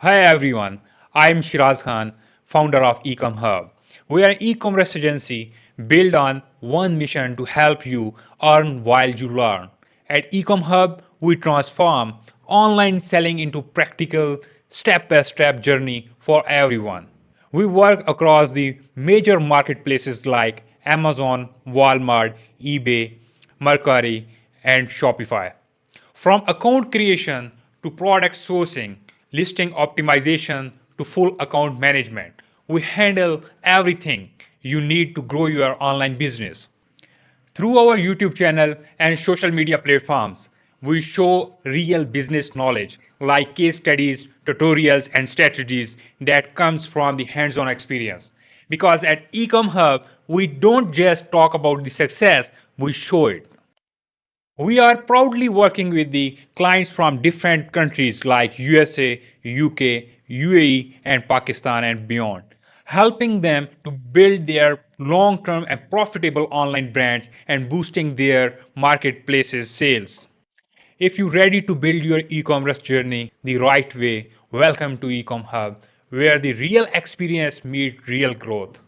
Hi everyone, I'm Sheeraz Khan, founder of EcomHub. We are an e-commerce agency built on one mission to help you earn while you learn. At EcomHub, we transform online selling into practical step-by-step journey for everyone. We work across the major marketplaces like Amazon, Walmart, eBay, Mercari, and Shopify. From account creation to product sourcing, listing optimization to full account management, we handle everything you need to grow your online business. Through our YouTube channel and social media platforms, we show real business knowledge like case studies, tutorials, and strategies that comes from the hands-on experience. Because at EcomHub, we don't just talk about the success, we show it. We are proudly working with the clients from different countries like USA, UK, UAE, and Pakistan and beyond, helping them to build their long term and profitable online brands and boosting their marketplaces sales. If you're ready to build your e commerce journey the right way, welcome to EcomHub, where the real experience meets real growth.